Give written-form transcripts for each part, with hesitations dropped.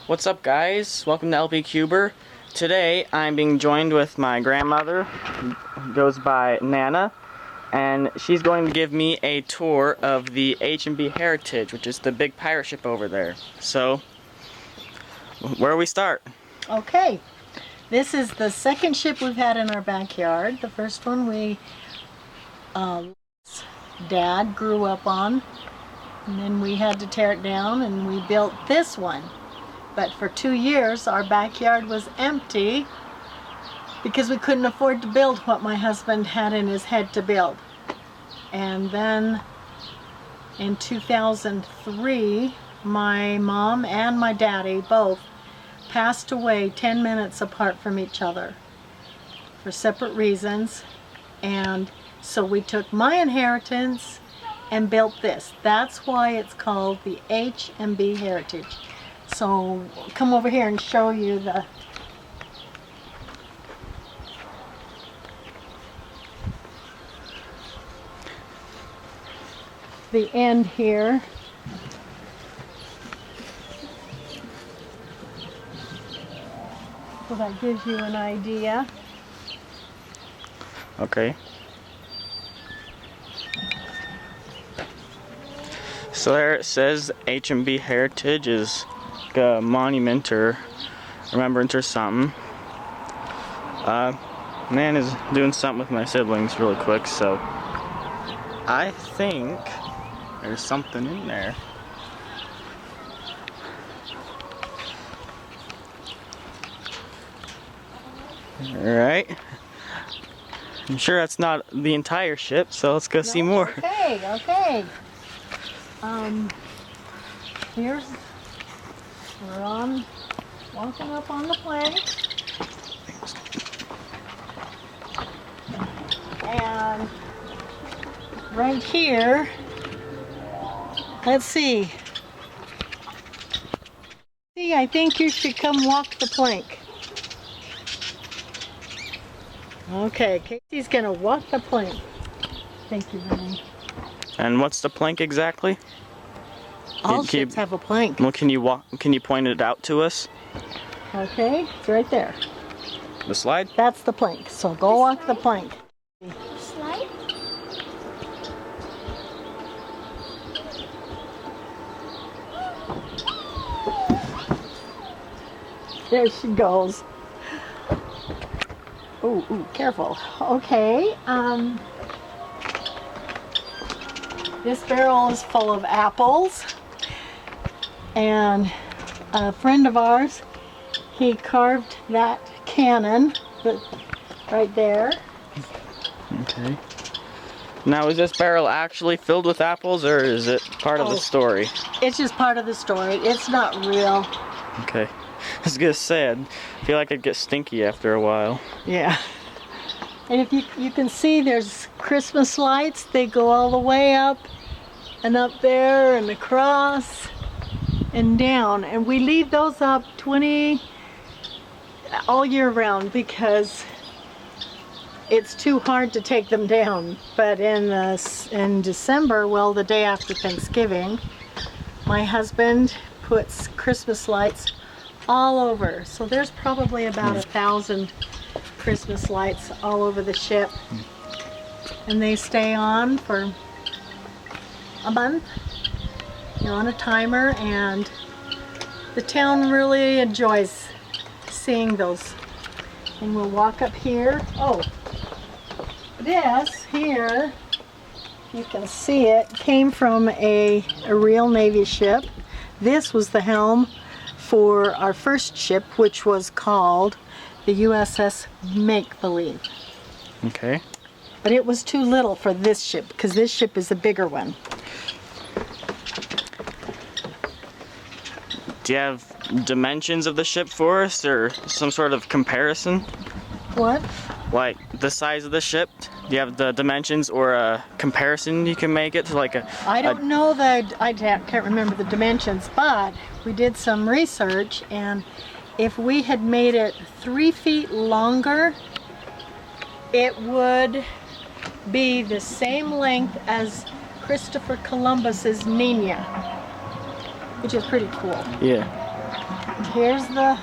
What's up, guys? Welcome to LP Cuber. Today I'm being joined with my grandmother, who goes by Nana, and she's going to give me a tour of the H&B Heritage, which is the big pirate ship over there. So, where do we start? Okay, this is the second ship we've had in our backyard. The first one Dad grew up on, and then we had to tear it down and we built this one. But for 2 years our backyard was empty because we couldn't afford to build what my husband had in his head to build. And then in 2003 my mom and my daddy both passed away 10 minutes apart from each other for separate reasons, and so we took my inheritance and built this. That's why it's called the H&B Heritage. So come over here and show you the end here. So that gives you an idea. Okay. So there it says H&B Heritage is like a monument or remembrance or something. Man is doing something with my siblings really quick, so I think there's something in there. Alright. I'm sure that's not the entire ship, so let's go see more. Okay. We're walking up on the plank. And right here, let's see. I think you should come walk the plank. Okay, Casey's gonna walk the plank. Thank you, Renee. And what's the plank exactly? All ships have a plank. Well, can you point it out to us? Okay, it's right there. The slide? That's the plank. So go walk the plank. Slide? There she goes. Ooh, careful. Okay, this barrel is full of apples, and a friend of ours, he carved that cannon right there. Okay. Now, is this barrel actually filled with apples, or is it part of the story? It's just part of the story. It's not real. Okay. I was gonna say, I feel like it'd get stinky after a while. Yeah. And if you can see, there's Christmas lights. They go all the way up and up there and across and down. And we leave those up all year round because it's too hard to take them down. But in December, well, the day after Thanksgiving, my husband puts Christmas lights all over. So there's probably about 1,000 Christmas lights all over the ship, and they stay on for a month. You're on a timer, and the town really enjoys seeing those. And we'll walk up here. Oh, this here, you can see it, came from a real Navy ship. This was the helm for our first ship, which was called the USS Make Believe. Okay. But it was too little for this ship, because this ship is a bigger one. Do you have dimensions of the ship for us, or some sort of comparison? What? Like the size of the ship? Do you have the dimensions or a comparison you can make it to, like a... I don't know that I can't remember the dimensions, but we did some research, and if we had made it 3 feet longer, it would be the same length as Christopher Columbus's Nina, which is pretty cool. Yeah. Here's the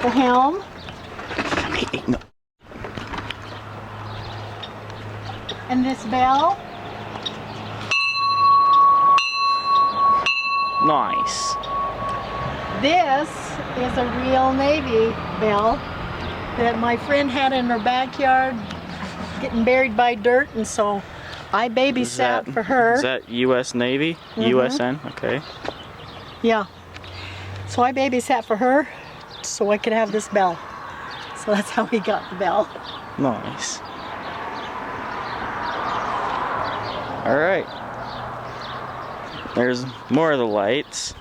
helm. Hey, no. And this bell. Nice. This is a real Navy bell that my friend had in her backyard getting buried by dirt, and so I babysat for her. Is that U.S. Navy? USN? Okay. Yeah. So I babysat for her so I could have this bell. So that's how we got the bell. Nice. Alright. There's more of the lights.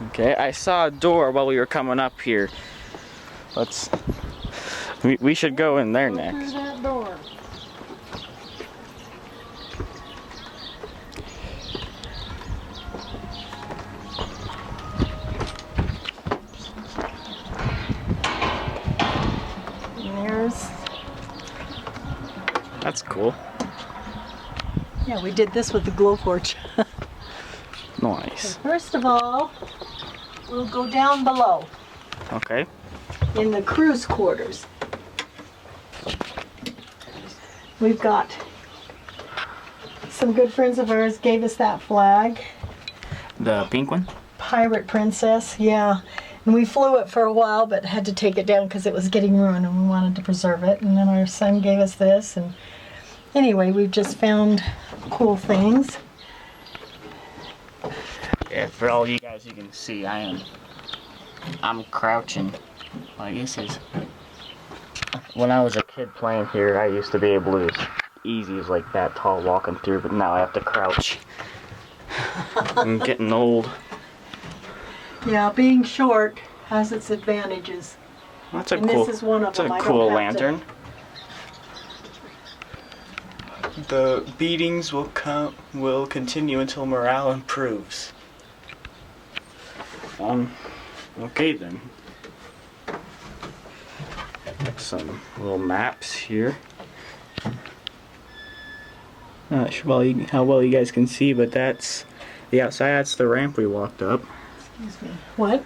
Okay, I saw a door while we were coming up here. We should go in there Go next. through that door. And there's, That's cool. yeah, we did this with the Glowforge. Nice. First of all, we'll go down below Okay. in the crew's quarters. We've got some good friends of ours gave us that flag, The pink one? Pirate Princess, yeah. And we flew it for a while, but had to take it down because it was getting ruined and we wanted to preserve it. And then our son gave us this. And anyway, we've just found cool things. Yeah, for all you guys, you can see I'm crouching. Like this is. When I was a kid playing here, I used to be able to as easy as like that tall walking through, but now I have to crouch. I'm getting old. Yeah, being short has its advantages. That's a And cool. this is one of That's them. a I don't cool have to- lantern. The beatings will continue until morale improves. Okay then. Some little maps here. Not sure how well you guys can see, but that's the outside. That's the ramp we walked up. Excuse me. What?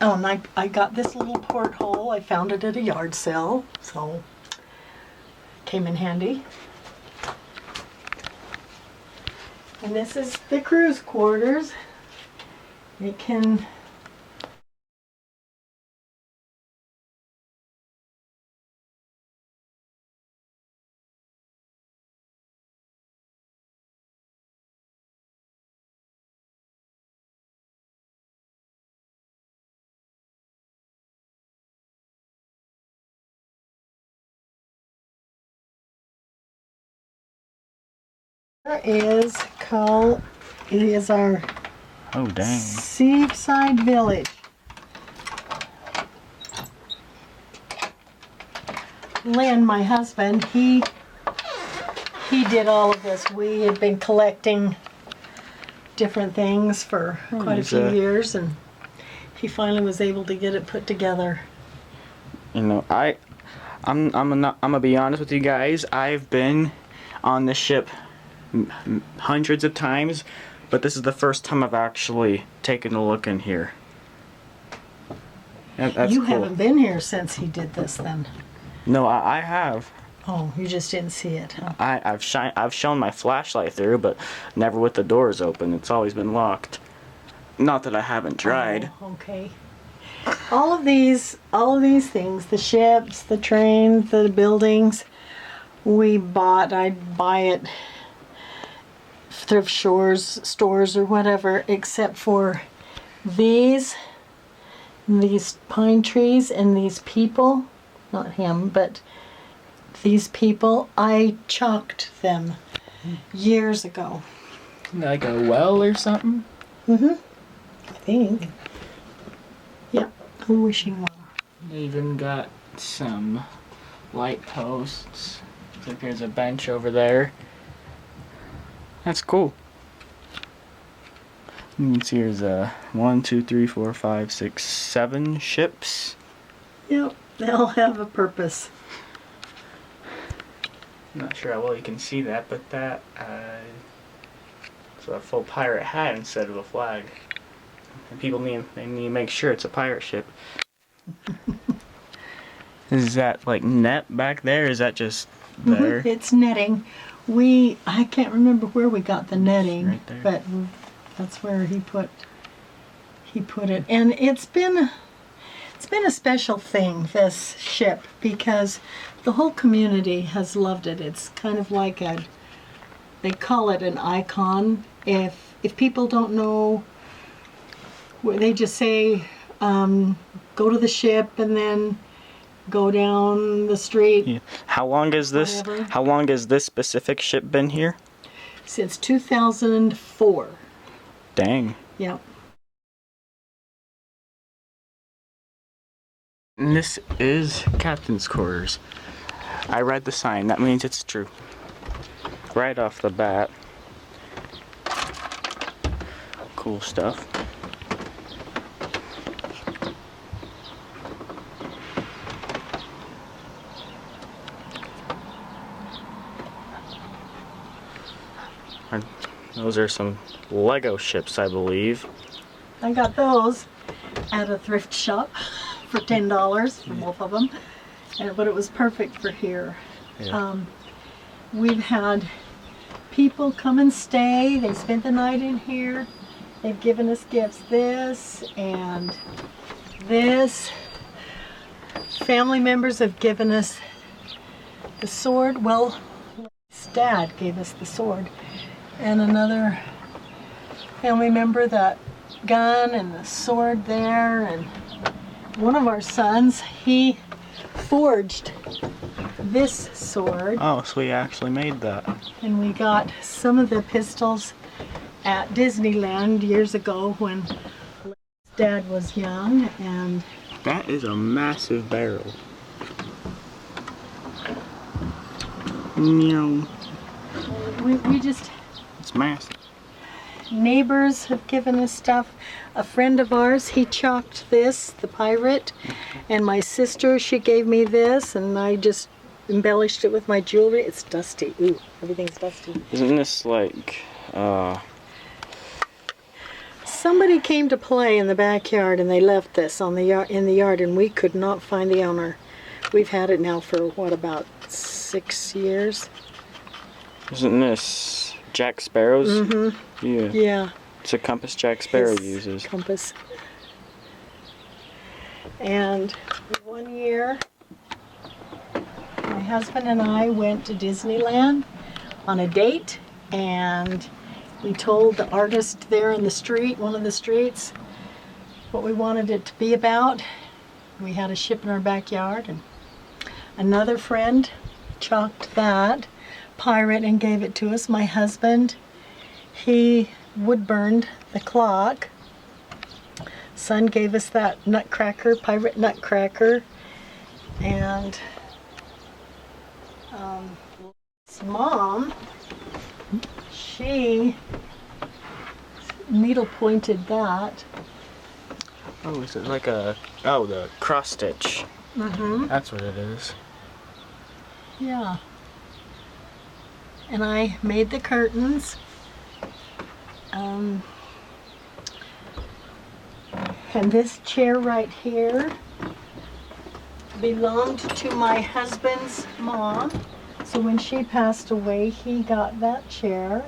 Oh, and I got this little porthole. I found it at a yard sale, so came in handy. And this is the crew's quarters. It can it is our Oh dang! seaside village. Lynn, my husband, he did all of this. We had been collecting different things for quite a he's, few years, and he finally was able to get it put together. You know, I'm gonna be honest with you guys. I've been on this ship hundreds of times, but this is the first time I've actually taken a look in here. That's You cool. haven't been here since he did this, then? No, I have. Oh, you just didn't see it, huh? I've shown my flashlight through, but never with the doors open. It's always been locked. Not that I haven't tried. Oh, okay. All of these things, the ships, the trains, the buildings, we bought. I'd buy it thrift stores or whatever, except for these pine trees and these people. Not him, but these people. I chalked them years ago. Like a well or something? I think. Yep, a wishing well. They even got some light posts. Looks like there's a bench over there. That's cool. You can see there's 1, 2, 3, 4, 5, 6, 7 ships. Yep, they all have a purpose. I'm not sure how well you can see that, but that So a full pirate hat instead of a flag. And people need to make sure it's a pirate ship. Is that like net back there? Is that just there? It's netting. I can't remember where we got the netting, Right there. but that's where he put it. And it's been a special thing, this ship, because the whole community has loved it. It's kind of like they call it an icon. If people don't know, they just say, go to the ship and then go down the street. Yeah. How long has this specific ship been here? Since 2004. Dang. Yep. And this is captain's quarters. I read the sign. That means it's true. Right off the bat. Cool stuff. And those are some Lego ships, I believe. I got those at a thrift shop for $10 for both of them, but it was perfect for here. Yeah. We've had people come and stay. They spent the night in here. They've given us gifts. This and this. Family members have given us the sword. Well, his dad gave us the sword, and another family member that gun and the sword there. And one of our sons, he forged this sword. Oh, so we actually made that. And we got some of the pistols at Disneyland years ago when Dad was young. And That is a massive barrel. Meow. we just, It's massive. neighbors have given us stuff. A friend of ours, he chalked this, the pirate, and my sister, she gave me this, and I just embellished it with my jewelry. It's dusty. Ooh, everything's dusty. Isn't this like, Somebody came to play in the backyard and they left this on in the yard, and we could not find the owner. We've had it now for what, about 6 years? isn't this Jack Sparrow's? Mm-hmm. Yeah. Yeah. It's a compass Jack Sparrow His uses. compass. And one year, my husband and I went to Disneyland on a date, and we told the artist there in the street, one of the streets, what we wanted it to be about. We had a ship in our backyard, and another friend chalked that pirate and gave it to us. My husband, he wood burned the clock. Son gave us that nutcracker, pirate nutcracker, and Mom, she needle pointed that. Oh, is it like the cross stitch? Mm-hmm. That's what it is. Yeah. And I made the curtains. And this chair right here belonged to my husband's mom. So when she passed away, he got that chair.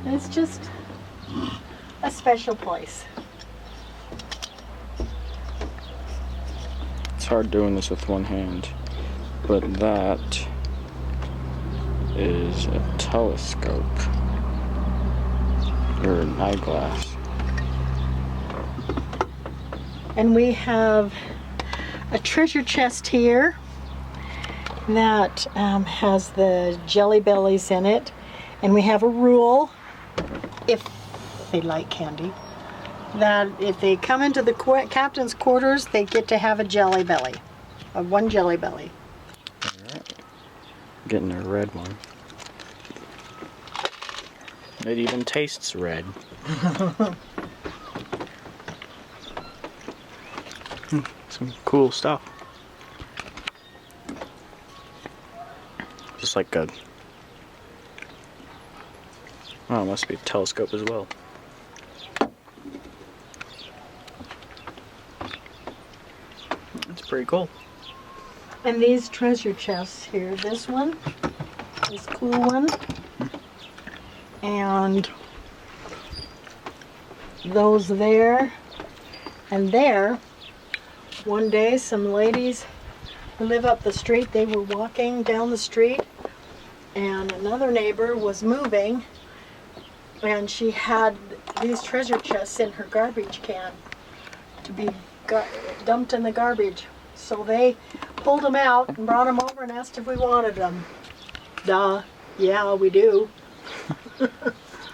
And it's just a special place. It's hard doing this with one hand, but that is a telescope or an eyeglass. And we have a treasure chest here that has the Jelly Bellies in it. And we have a rule, if they like candy, that if they come into the captain's quarters, they get to have a Jelly Belly, one Jelly Belly. Alright. Getting a red one. It even tastes red. Some cool stuff. Just like a Oh, it must be a telescope as well. That's pretty cool. And these treasure chests here, this one, this cool one, and those there, and there. One day some ladies who live up the street, they were walking down the street, and another neighbor was moving, and she had these treasure chests in her garbage can to be dumped in the garbage. So they pulled them out and brought them over and asked if we wanted them. Duh, yeah, we do.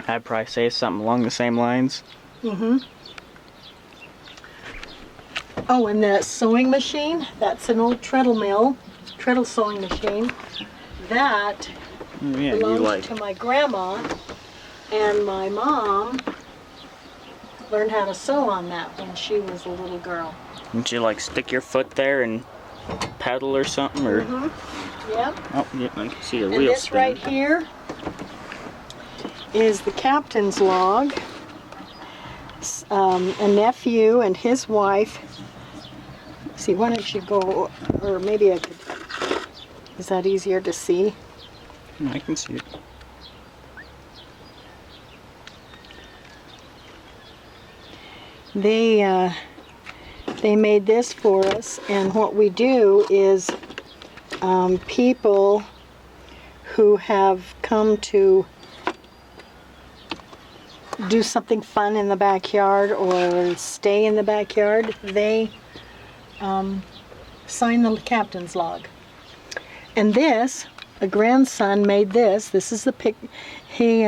I'd probably say something along the same lines. Mm-hmm. Oh, and the sewing machine, that's an old treadle sewing machine. That Yeah, belonged to my grandma, and my mom learned how to sew on that when she was a little girl. Didn't you like stick your foot there and pedal or something? Or Yep. oh, yeah, I can see a And wheel this spinning. right here is the captain's log. A nephew and his wife. See, why don't you go, or maybe I could, is that easier to see? I can see it. They made this for us, and what we do is people who have come to do something fun in the backyard or stay in the backyard, they sign the captain's log. And this, a grandson made this. This is the pic. He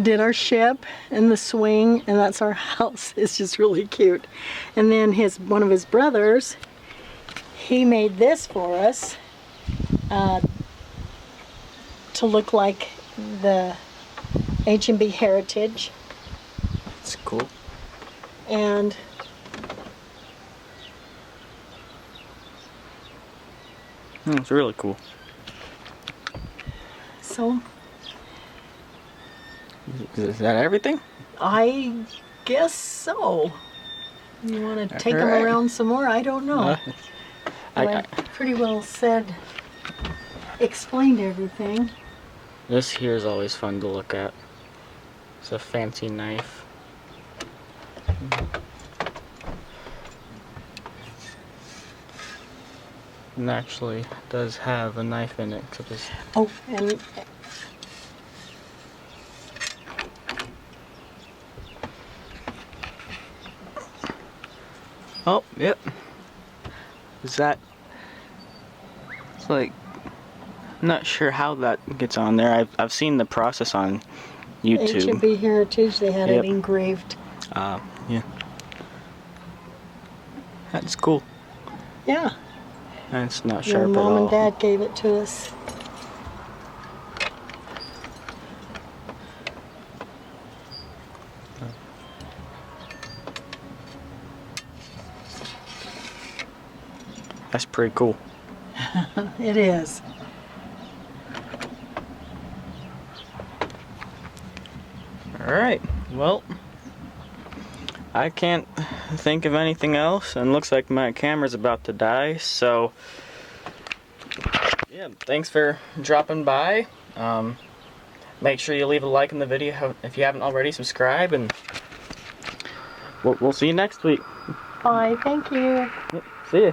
did our ship and the swing, and that's our house. It's just really cute. And then one of his brothers, he made this for us to look like the H&B Heritage. It's cool. And It's really cool. so Is that everything? I guess so. You want to take them Alright. around some more? I don't know. But I pretty well explained everything. This here is always fun to look at. It's a fancy knife. And actually does have a knife in it, except it's Oh, and oh, yep. Is that? It's like, I'm not sure how that gets on there. I've seen the process on YouTube. H&B Heritage, they had Yep. it engraved. Yeah. That's cool. Yeah, That's not your sharp at mom all. and dad gave it to us. That's pretty cool. It is. Alright, well, I can't think of anything else, and looks like my camera's about to die, so yeah, thanks for dropping by. Make sure you leave a like in the video if you haven't already. Subscribe, and we'll see you next week. Bye, thank you. Yep, see ya.